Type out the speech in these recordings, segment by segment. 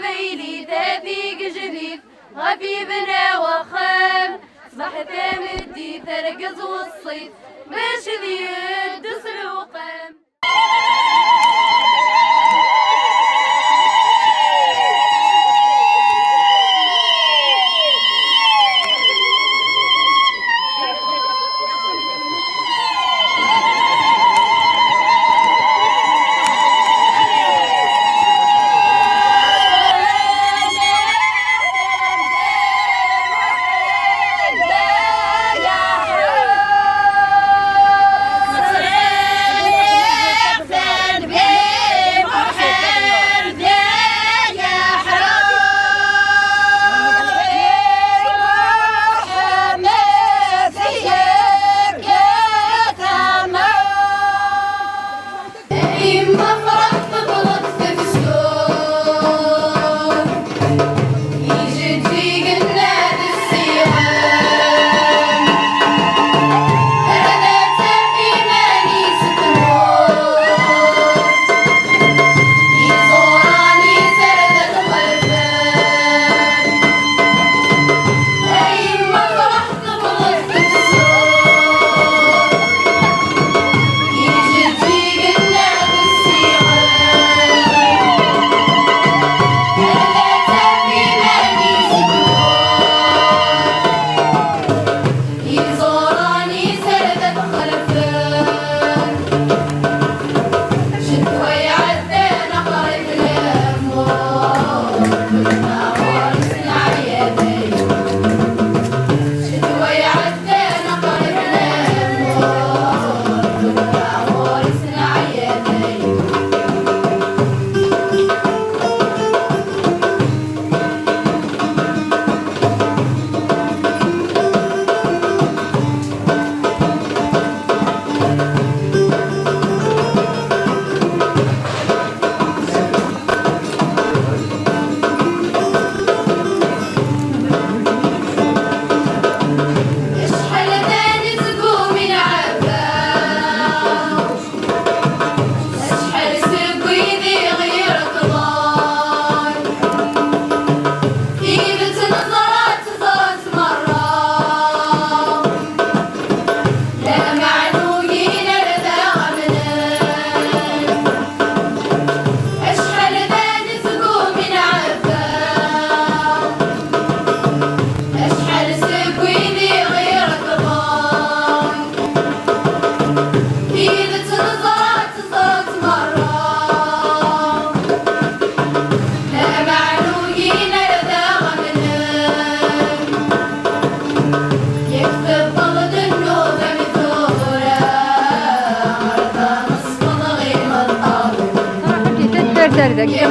قبيلي تافيق جديد غفي بنا وخام صبحت مدي ترقز والصيد باش ذي الدس الوقام.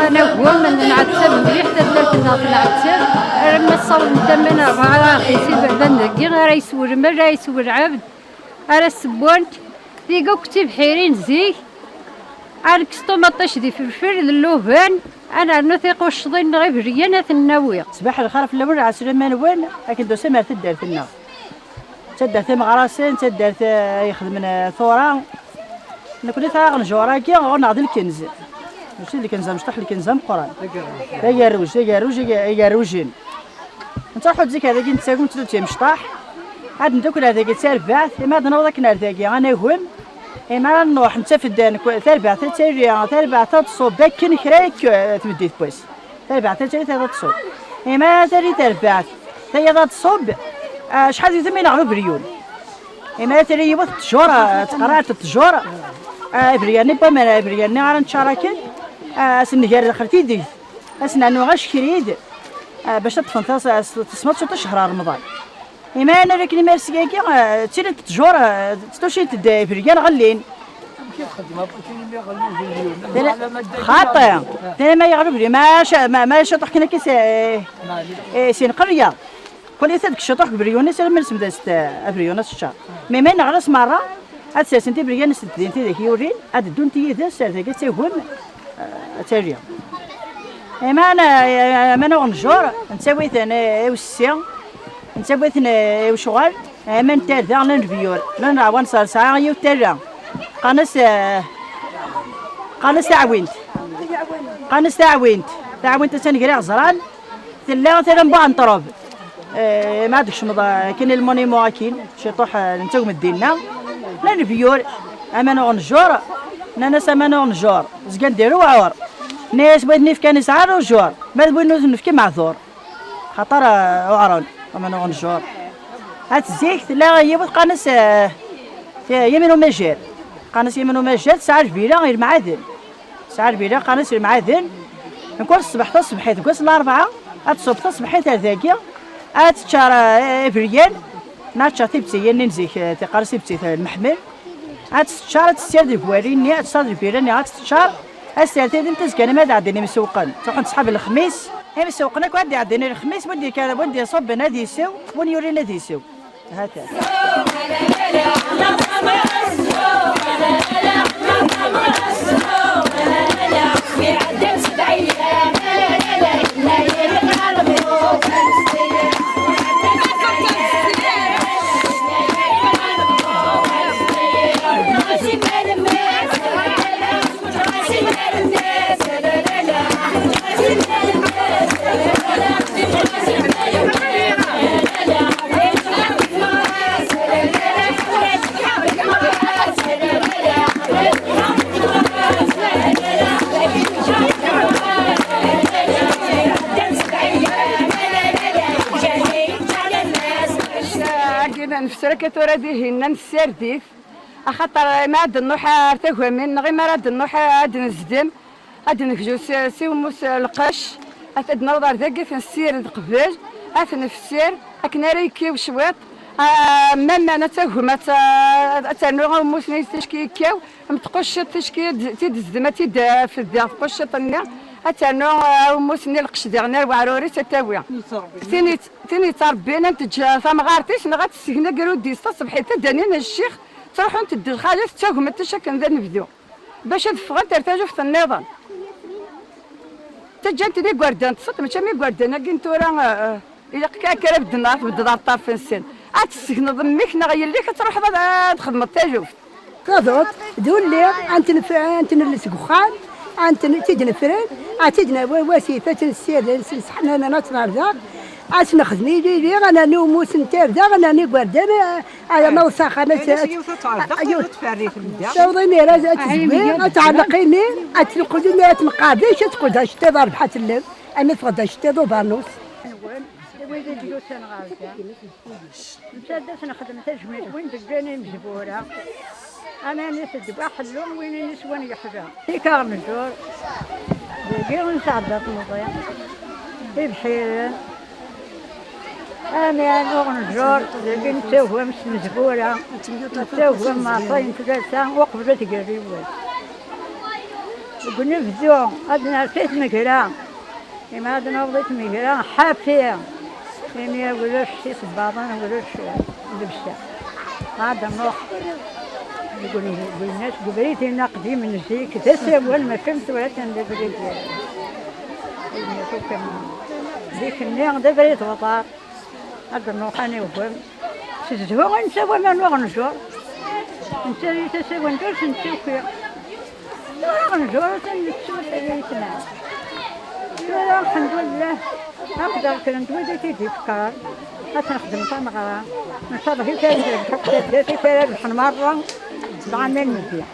أنا هو من نعتب مليح تدلتنا في العتب لما صار نتمنى راه خيسي بعدا كي راه يسول ما راه يسول عبد راه السبونت ديكا كنتي بحيرين زيك عارك طوماطيش دي فلفل اللوبان انا نثيق الشضين غير بريانه الناويه صباح الخير في الاول على سليمان وين لكن دوسه ما تدار فينا تدارت مغراسين تدارت يخدم ثوره انا كنت غنجورا كي غنعض الكنز ماشي اللي كنزه مشطح اللي كنزه مقران يروجين انت روحو تزيك هذاك نتساكم تلو مشطاح عاد ندوكل هذاك تربعت ما نوض كنا هذاك انا يهم ما نروح انت في الدان تربعت تربعت تصوب باكن كراك تبديت بويس تربعت تصوب ما تري تربعت هي تصوب شحال زيد ما ينعرو بريون ما تري يبغى التجاره تقرات التجاره برياني بما برياني غير نشاركين سنجار دخلتي دي اسنا نو غاش كريد باش تفنطاس تسمط شو شهر رمضان اما انا لكن مارسكاكي تيري التجور تشي تداي بريان غلين خاطئ انا ما يعرف لي ما شطح كنا كيس سين قريه كل يسدك شطح بريونس من اسم داست بريونس الشهر ما نغرس مره هاد سنتي بريان ستين تي ذاك يورين هاد دونتي ذا سار ذاك تيهم تاريا اما انا غنجور نسويت انا وسيا نسويت انا وشغال اما نتا ذا نبيور لا نعاون صار ساعه يوترا قنص تعوينت تعاون تنقري غزران ثلا نبغى نطرب ما عندكش كاين المونيمون كاين شي طوح نتاو ديالنا لا نفيور امانو نجور ناس امانو نجور زكا نديرو عور ناس بغيت نيف كان يسعر وجور ما بغيت نفكي معذور خاطر وعرون امانو نجور هاد الزيك لا هي قناص يمين ومجال قناص يمين ومجال ساعه كبيره غير معادن ساعه كبيره قناص المعادن نكون الصباح تصبحيت نكون الاربعه الصبح تصبحيت هذاكيا تشار افريان ناتشا تيبتي ننزيك تقارسي بتي المحمل تشار تسير البواريني تشار البيراني تشار السيرتي انت زكان ما عندنا مسوقن تروح تصحاب الخميس هي مسوقنا كون عندنا الخميس ودي كان ودي صب نادي يساو ونيوري نادي يساو هكا نفسر كثورة ديهن نسرديف أخطر ما عاد النوحة ارتقوا من غير ما عاد النوحة عاد نزدم عاد نكجو سيوموس القش عاد نوضر ذاك في السير قبل عاد نفسر أكنا ريكي وشويط ماما نتاهو ما تنوغ موس نيستشكي كيو متقش تشكي تدزدم تيد في الدار تقش طنيا أتنو موسني القش ديالنا وعروري تتاوي ثاني تربينا نتجا ثمغارتيش نغات السكنة قالوا ديستا صبحيت دانينا الشيخ تروحوا تدي الخالة تاهم انت شكن ذا نبدو باش تفغى ترتاجوا في النظام تجات لي قردان تصط ماشي مي قردان كنت راه الا كاكره بدنا بدنا طاف في السن السكن ضميك نغير لك تروح تخدم التاجوف كذوت دول لي انت اللي سكخان انت تيجنا فرين تيجنا وسيفه السير حنا نطلع ذاك نخدمي لي انا نوموس نتاع ذا انا نقردان على ما وسخ انا تفري في البدا توضيني راه تزوين تعلقيني تلقوني تنقاديش تقولها شتي ضرب حات الليل انا تغدا شتي ضو بانوس وين الجلوس انا غارقه مسدس نخدم تجميل وين تجاني مجبوره انا نسد بحلهم وين نسوان يحدا في كارنجور يجيو نساعدها المضيع في بحيره انا نغنجور لكن نسوها مش مجبوره نسوها معطين ثلاثه وقبله تقريبا قلنا في الزوم عندنا ثلاث مكران كما عندنا وضيت مكران حافيه يعني ولاش شي صباطان ولاش لبسه هذا نروح يقول الناس قبريتي نقدي من زيك تسوى ما فهمت ولا تندبريت ذيك النيغ دبريت وطار هذا نروح انا وفهم سزهو نسوى ما نغنجور نسوي تسوى ندوش نسوي نغنجور تنسوى تسمع الحمد لله نقدر كنت وديتي تفكر نخدم تنغرا نصبح في ثلاث مرة ضعنا المديح.